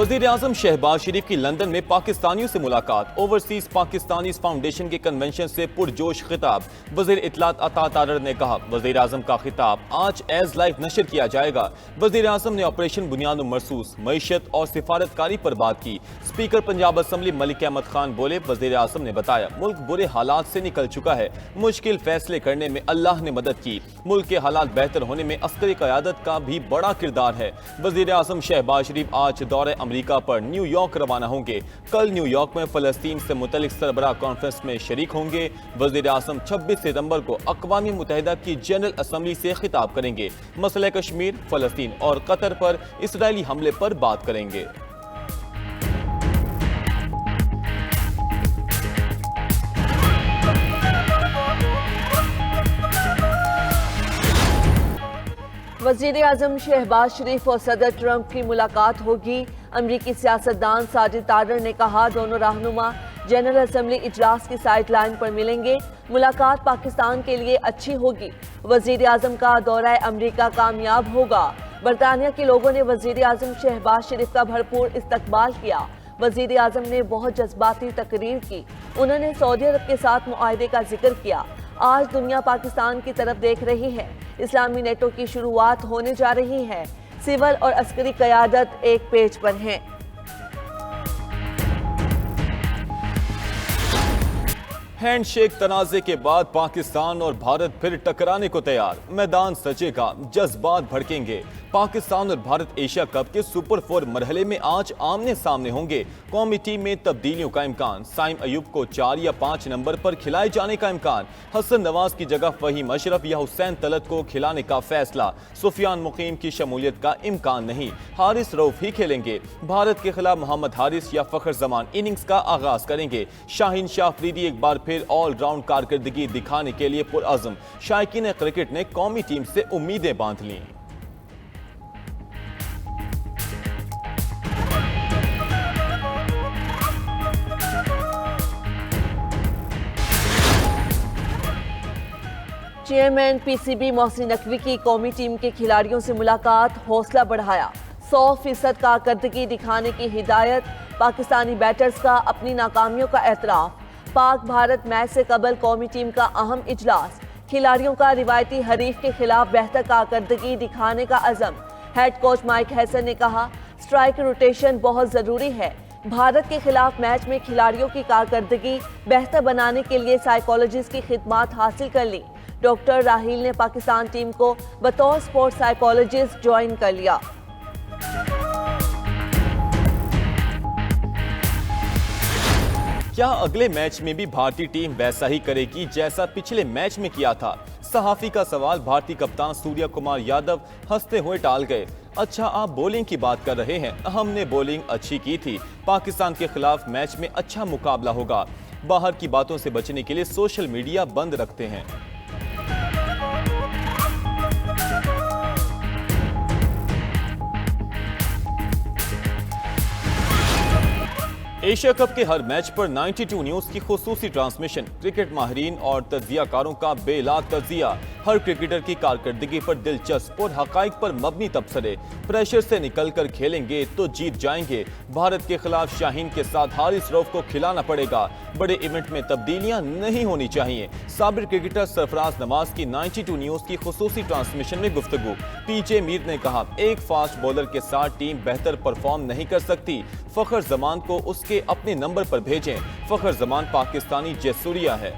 वज़ीर आज़म शहबाज शरीफ की लंदन में पाकिस्तानियों से मुलाकात। ओवरसीज पाकिस्तानीज फाउंडेशन के कन्वेंशन से पुरजोश खिताब। वज़ीर इत्तलात अता तारर ने कहा, वज़ीर आज़म का खिताब आज एज लाइव नशर किया जाएगा। वज़ीर आज़म ने ऑपरेशन बुनियाद मरसूस, मईशत और सिफारतकारी पर बात की। स्पीकर पंजाब असम्बली मलिक अहमद खान बोले, वज़ीर आज़म ने बताया मुल्क बुरे हालात से निकल चुका है, मुश्किल फैसले करने में अल्लाह ने मदद की। मुल्क के हालात बेहतर होने में अस्करी क़यादत का भी बड़ा किरदार है। वज़ीर आज़म शहबाज शरीफ आज दौरे अमेरिका पर न्यूयॉर्क रवाना होंगे। कल न्यूयॉर्क में फ़लस्तीन से मुतल्लिक़ सरबराह कॉन्फ्रेंस में शरीक होंगे। वज़ीर आज़म 26 सितंबर को अक़वाम मुत्तहिदा की जनरल असम्बली से खिताब करेंगे। मसला कश्मीर, फ़लस्तीन और कतर पर इसराइली हमले पर बात करेंगे। वज़ीर आज़म शहबाज शरीफ और सदर ट्रंप की मुलाकात होगी। अमरीकी सियासतदान साजिद तारर ने कहा, दोनों रहनुमा जनरल असम्बली इजलास की साइड लाइन पर मिलेंगे। मुलाकात पाकिस्तान के लिए अच्छी होगी। वज़ीर आज़म का दौरा अमरीका कामयाब होगा। बरतानिया के लोगों ने वज़ीर आज़म शहबाज शरीफ का भरपूर इस्तकबाल किया। वज़ीर आज़म ने बहुत जज्बाती तकरीर की। उन्होंने सऊदी अरब के साथ मुआहदे का जिक्र किया। आज दुनिया पाकिस्तान की तरफ देख रही है। इस्लामी नेटो की शुरुआत होने जा रही है। सिविल और अस्करी क़यादत एक पेज पर हैं। हैंडशेक तनाज़े के बाद पाकिस्तान और भारत फिर टकराने को तैयार। मैदान सजेगा, जज्बात भड़केंगे। पाकिस्तान और भारत एशिया कप के सुपर 4 मरहले में आज आमने सामने होंगे। कौमी टीम में तब्दीलियों का इम्कान। साइम अयूब को 4 या 5 नंबर पर खिलाए जाने का इम्कान। हसन नवाज की जगह फहीम अशरफ या हुसैन तलत को खिलाने का फैसला। सुफियान मुकीम की शमूलियत का इम्कान नहीं, हारिस रऊफ ही खेलेंगे। भारत के खिलाफ मोहम्मद हारिस या फखर जमान इनिंग्स का आगाज करेंगे। शाहीन शाह अफरीदी एक बार फिर ऑलराउंड कारकर्दगी दिखाने के लिए पुरअज़म। शायकीन क्रिकेट ने कौमी टीम से उम्मीदें बांध लीं। चेयरमैन पीसीबी मोहसिन नकवी की कौमी टीम के खिलाड़ियों से मुलाकात, हौसला बढ़ाया। 100% कारकर्दगी दिखाने की हिदायत। पाकिस्तानी बैटर्स का अपनी नाकामियों का एतराफ। पाक भारत मैच से कबल कौमी टीम का अहम इजलास। खिलाड़ियों का रिवायती हरीफ के खिलाफ बेहतर कारकर्दगी दिखाने का अज़म। हेड कोच माइक हैसन ने कहा, स्ट्राइक रोटेशन बहुत ज़रूरी है। भारत के खिलाफ मैच में खिलाड़ियों की कारकर्दगी बेहतर बनाने के लिए साइकोलॉजिस्ट की खिदमात हासिल कर ली। डॉक्टर राहील ने पाकिस्तान टीम को बतौर स्पोर्ट्स साइकोलॉजिस्ट ज्वाइन कर लिया। क्या अगले मैच में भी भारतीय टीम वैसा ही करेगी जैसा पिछले मैच में किया था? सहाफी का सवाल भारतीय कप्तान सूर्य कुमार यादव हंसते हुए टाल गए। अच्छा, आप बॉलिंग की बात कर रहे हैं, हमने बॉलिंग अच्छी की थी। पाकिस्तान के खिलाफ मैच में अच्छा मुकाबला होगा। बाहर की बातों से बचने के लिए सोशल मीडिया बंद रखते हैं। एशिया कप के हर मैच पर 92 न्यूज की खुसूसी ट्रांसमिशन। क्रिकेट माहिरीन और तज्जियाकारों का बेलाग तज्जिया। हर क्रिकेटर की कारकर्दगी पर दिलचस्प और हकाइक पर मबनी तबसरे। प्रेशर से निकलकर खेलेंगे तो जीत जाएंगे। भारत के खिलाफ शाहीन के साथ हारिस रऊफ को खिलाना पड़ेगा। बड़े इवेंट में तब्दीलियां नहीं होनी चाहिए। साबिर क्रिकेटर सरफराज नवाज की 92 न्यूज की खुसूसी ट्रांसमिशन में गुफ्तगू। पीजे मीर ने कहा, एक फास्ट बॉलर के साथ टीम बेहतर परफॉर्म नहीं कर सकती। फखर जमान को उसके अपने नंबर पर भेजें। फखर जमान पाकिस्तानी जयसूरिया है।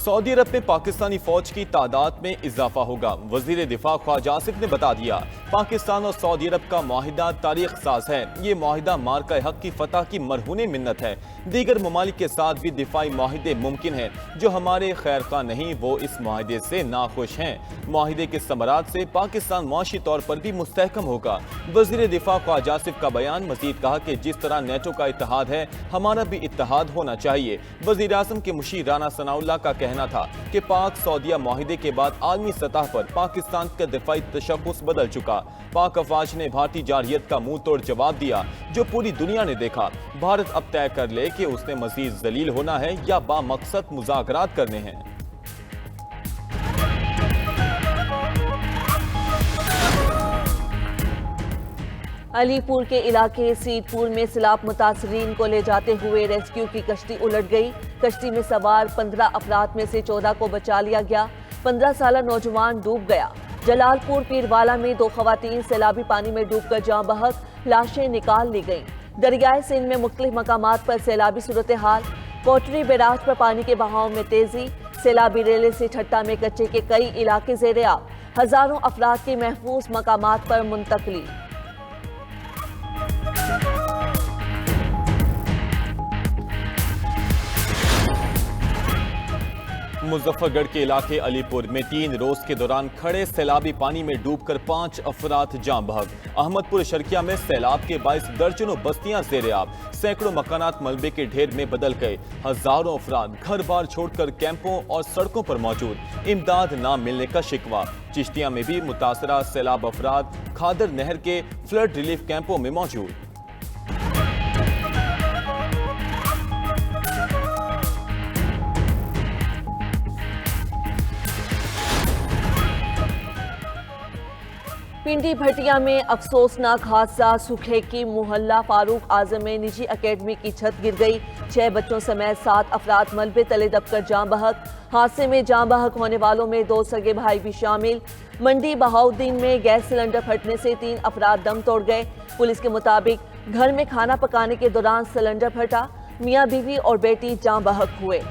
सऊदी अरब में पाकिस्तानी फौज की तादाद में इजाफा होगा। वजीर दिफा ख्वाजा आसिफ ने बता दिया, पाकिस्तान और सऊदी अरब का मुआहिदा तारीख साज है। ये मुआहिदा मार्का हक की फतह की मरहूने मिन्नत है। दीगर ममालिक के साथ भी दिफाई मुआहिदे मुमकिन है। जो हमारे खैर खा नहीं वो इस मुआहिदे से नाखुश हैं। मुआहिदे के समरात से पाकिस्तान मुआशी तौर पर भी मुस्तहकम होगा। वजीर दिफा ख्वाजा आसिफ का बयान मजीद कहा कि जिस तरह नेटो का इत्तेहाद है, हमारा भी इत्तेहाद होना चाहिए। वजीर आज़म के मुशीर राना सनाउल्लाह का कहना था कि पाक सऊदिया मुआहिदे के बाद आलमी सतह पर पाकिस्तान का दिफाई तशख्खुस बदल चुका। पाक अफवाज ने भारतीय जारहियत का मुंह तोड़ जवाब दिया, जो पूरी दुनिया ने देखा। भारत अब तय कर ले कि उसने मजीद जलील होना है या बामकसद मुज़ाकरात करने हैं। अलीपुर के इलाके सीतपुर में सैलाब मुतासरीन को ले जाते हुए रेस्क्यू की कश्ती उलट गई। कश्ती में सवार 15 अफराद में से 14 को बचा लिया गया। 15 साला नौजवान डूब गया। जलालपुर पीरवाला में 2 खवातीन सैलाबी पानी में डूबकर जाँ बहक, लाशें निकाल ली गईं। दरियाए सिंध में मुख्तलिफ मकामात पर सैलाबी सूरत हाल। कोटरी बैराज पर पानी के बहाव में तेजी। सैलाबी रेले से ठट्टा में कच्चे के कई इलाके ज़ेर-ए-आब। हजारों अफराद की महफूज मकामात पर मुंतकली। मुजफ्फरगढ़ के इलाके अलीपुर में 3 रोज के दौरान खड़े सैलाबी पानी में डूबकर 5 अफराद जाँ बहक। अहमदपुर शर्किया में सैलाब के बायस दर्जनों बस्तियां ज़ेर-ए-आब। सैकड़ों मकानात मलबे के ढेर में बदल गए। हजारों अफराद घर बार छोड़कर कैंपों और सड़कों पर मौजूद। इमदाद न मिलने का शिकवा। चिश्तिया में भी मुतासरा सैलाब अफराद खादर नहर के फ्लड रिलीफ कैंपों में मौजूद। पिंडी भटिया में अफसोसनाक हादसा। सुखे की मोहल्ला फारूक आजम में निजी एकेडमी की छत गिर गई। 6 बच्चों समेत 7 अफराद मलबे तले दबकर जाँ बहक। हादसे में जाँ बहक होने वालों में 2 सगे भाई भी शामिल। मंडी बहाउद्दीन में गैस सिलेंडर फटने से 3 अफराद दम तोड़ गए। पुलिस के मुताबिक घर में खाना पकाने के दौरान सिलेंडर फटा। मियाँ बीवी और बेटी जाँ बहक हुए।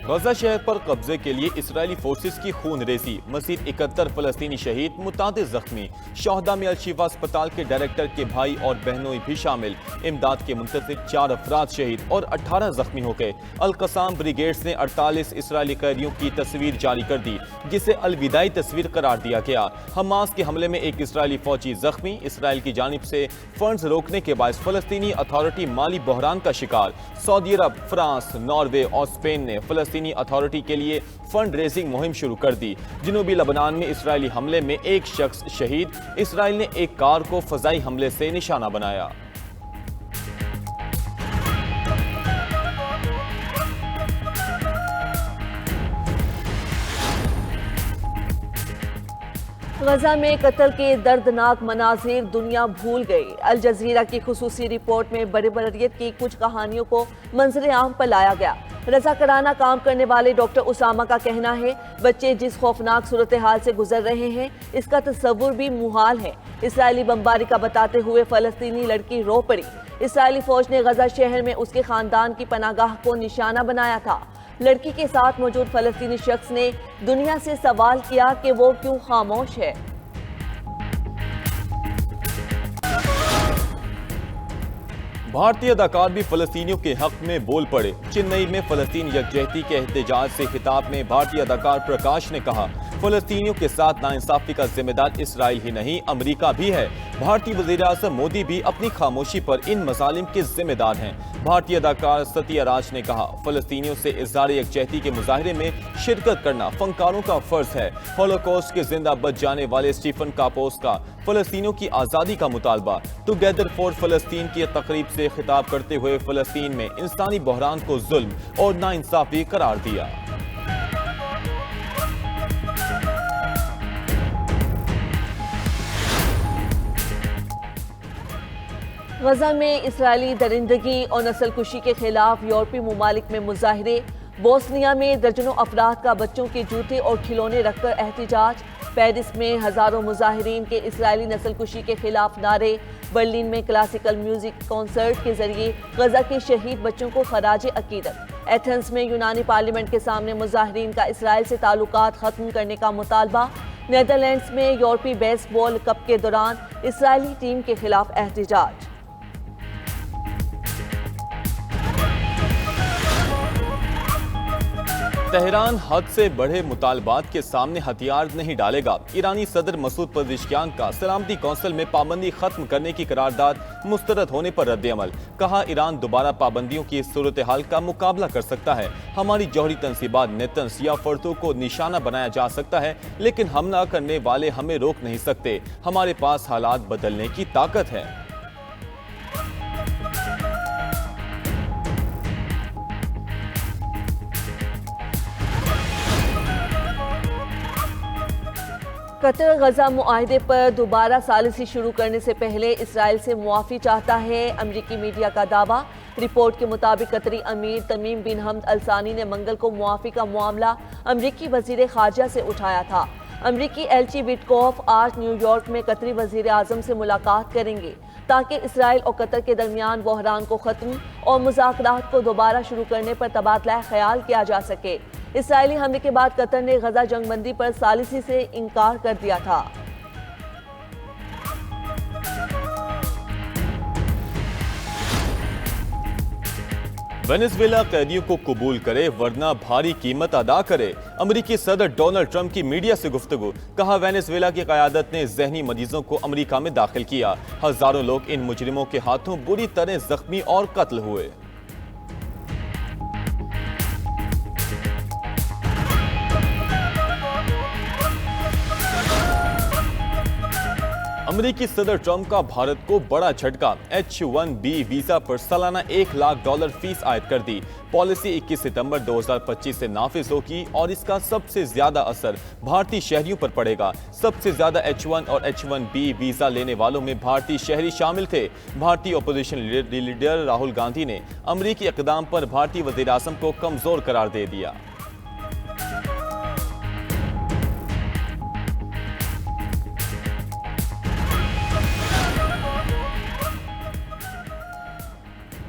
गजा शहर पर कब्जे के लिए इसराइली फोर्सेस की खून रेजी। मजीद 71 फलस्तीनी शहीद, मुतादिद जख्मी। शोहदा में अल-शिफा अस्पताल के डायरेक्टर के भाई और बहनों भी शामिल। इमदाद के मुंतज़िर 4 अफराद शहीद और 18 जख्मी हो गए। अल-कसाम ब्रिगेड्स ने 48 इसराइली कैदियों की तस्वीर जारी कर दी, जिसे अलविदाई तस्वीर करार दिया गया। हमास के हमले में एक इसराइली फौजी जख्मी। इसराइल की जानिब से फंड्स रोकने के बायस फलस्तीनी अथॉरिटी माली बहरान का शिकार। सऊदी अरब, फ्रांस, नॉर्वे और स्पेन ने फलस्तीनी अथॉरिटी के लिए फंड रेजिंग मुहिम शुरू कर दी। जनूबी लबनान में इसराइली हमले में एक शख्स शहीद। इसराइल ने एक कार को फजाई हमले से निशाना बनाया। गजा में कत्ल के दर्दनाक मनाजिर दुनिया भूल गई। अल जजीरा की खुसूसी रिपोर्ट में बरबरियत की कुछ कहानियों को मंजर आम पर लाया गया। रज़ाकाराना काम करने वाले डॉक्टर उसामा का कहना है, बच्चे जिस खौफनाक सूरत हाल से गुजर रहे हैं इसका तस्वुर भी मुहाल है। इसराइली बमबारी का बताते हुए फलस्तीनी लड़की रो पड़ी। इसराइली फौज ने गजा शहर में उसके खानदान की पनागाह को निशाना बनाया था। लड़की के साथ मौजूद फलस्तीनी शख्स ने दुनिया से सवाल किया कि वो क्यों खामोश है। भारतीय अदाकार भी फलस्तीनियों के हक में बोल पड़े। चेन्नई में फलस्तीन यकजहती के एहतजाज से खिताब में भारतीय अदाकार प्रकाश ने कहा, फलस्तीनियों के साथ नाइंसाफी का जिम्मेदार इसराइल ही नहीं, अमेरिका भी है। भारतीय वज़ीर-ए-आज़म मोदी भी अपनी खामोशी पर इन मसालिम के जिम्मेदार हैं। भारतीय अदाकार सत्यराज ने कहा, फलस्तीनियों से इज़हार यकजहती के मुजाहरे में शिरकत करना फनकारों का फर्ज है। हॉलोकॉस्ट के जिंदा बच जाने वाले स्टीफन कापोस का फलस्तीनियों की आज़ादी का मुतालबा। टुगेदर फॉर फलस्तीन की तकरीब से खिताब करते हुए फलस्तीन में इंसानी बहरान को जुल्म और नाइंसाफी करार दिया। गजा में इसराइली दरिंदगी और नस्लकुशी के खिलाफ यूरोपीय ममालिक में मुजाहरे। बोस्निया में दर्जनों अफराद का बच्चों के जूते और खिलौने रखकर एहतिजाज। पेरिस में हजारों मुजाहिरीन के इसराइली नस्लकुशी के खिलाफ नारे। बर्लिन में क्लासिकल म्यूजिक कॉन्सर्ट के जरिए गजा के शहीद बच्चों को खराज अकीदत। एथेंस में यूनानी पार्लियामेंट के सामने मुजाहिरीन का इसराइल से ताल्लुकात खत्म करने का मुतालबा। नेदरलैंड्स में यूरोपीय बेसबॉल कप के दौरान इसराइली टीम के खिलाफ एहतिजाज। तेहरान हद से बढ़े मुतालबात के सामने हथियार नहीं डालेगा। ईरानी सदर मसूद पेज़ेश्कियान का सलामती कौंसिल में पाबंदी खत्म करने की करारदाद मुस्तरद होने पर रद्द-ए-अमल। कहा, ईरान दोबारा पाबंदियों की सूरत हाल का मुकाबला कर सकता है। हमारी जौहरी तंसीबात नेतन्स या फर्दों को निशाना बनाया जा सकता है, लेकिन हमला करने वाले हमें रोक नहीं सकते। हमारे पास हालात बदलने की ताकत है। कतर गजा मुआहदे पर दोबारा सालिसी शुरू करने से पहले इसराइल से मुआफ़ी चाहता है। अमरीकी मीडिया का दावा। रिपोर्ट के मुताबिक कतरी अमीर तमीम बिन हमद अल-सानी ने मंगल को मुआफ़ी का मामला अमरीकी वज़ीर ख़ारजा से उठाया था। अमरीकी एलची विटकॉफ आज न्यूयॉर्क में कतरी वज़ीर आज़म से मुलाकात करेंगे ताकि इसराइल और कतर के दरमियान बहरान को ख़त्म और मुज़ाकरात को दोबारा शुरू करने पर तबादला ख्याल किया जा सके। इसराइली हमले के बाद कतर ने गजा जंगबंदी पर सालिसी से इनकार कर दिया था। वेनेजुएला कैदियों को कबूल करे वरना भारी कीमत अदा करे। अमेरिकी सदर डोनाल्ड ट्रंप की मीडिया से गुफ्तगू। कहा, वेनेजुएला की क़यादत ने जहनी मरीजों को अमेरिका में दाखिल किया। हजारों लोग इन मुजरिमों के हाथों बुरी तरह जख्मी और कत्ल हुए। अमेरिकी सदर ट्रंप का भारत को बड़ा झटका। H-1B वीजा पर सालाना $1 लाख फीस आयद कर दी। पॉलिसी 21 सितंबर 2025 से नाफिज होगी और इसका सबसे ज्यादा असर भारतीय शहरियों पर पड़ेगा। सबसे ज्यादा H-1 और H-1B वीजा लेने वालों में भारतीय शहरी शामिल थे। भारतीय अपोजिशन लीडर राहुल गांधी ने अमेरिकी इक़दाम पर भारतीय वज़ीर आज़म को कमजोर करार दे दिया।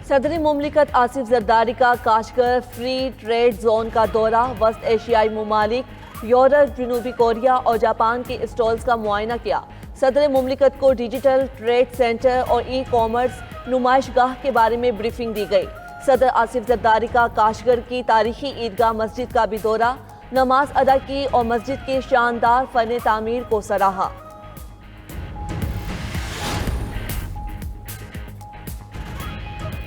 सदरी मुमलिकत आसिफ जरदारी का काशगर फ्री ट्रेड जोन का दौरा। वस्त एशियाई ममालिक, यूरोप, जनूबी कोरिया और जापान के स्टॉल्स का मुआयना किया। सदर मुमलिकत को डिजिटल ट्रेड सेंटर और ई कॉमर्स नुमाइशगाह के बारे में ब्रीफिंग दी गई। सदर आसिफ जरदारी का काशगर की तारीखी ईदगाह मस्जिद का भी दौरा, नमाज अदा की और मस्जिद के शानदार फन तामीर को सराहा।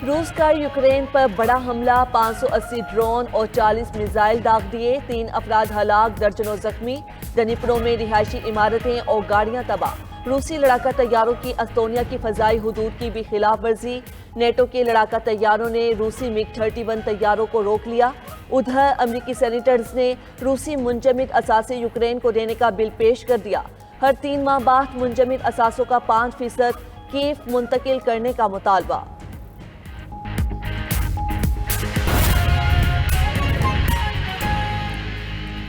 रूस का यूक्रेन पर बड़ा हमला, 580 ड्रोन और 40 मिसाइल दाग दिए। 3 अफराद हलाक, दर्जनों जख्मी। दनिप्रो में रिहायशी इमारतें और गाड़ियां तबाह। रूसी लड़ाका तैयारों की एस्तोनिया की फजाई हुदूद की भी खिलाफ वर्जी। नेटो के लड़ाका तैयारों ने रूसी मिग-31 तैयारोरों को रोक लिया। उधर अमरीकी सेनेटर्स ने रूसी मुंजमद असासे यूक्रेन को देने का बिल पेश कर दिया। हर 3 माह बाद मुंजमद असासों का 5% कीव मुंतकिल करने का मुतालबा।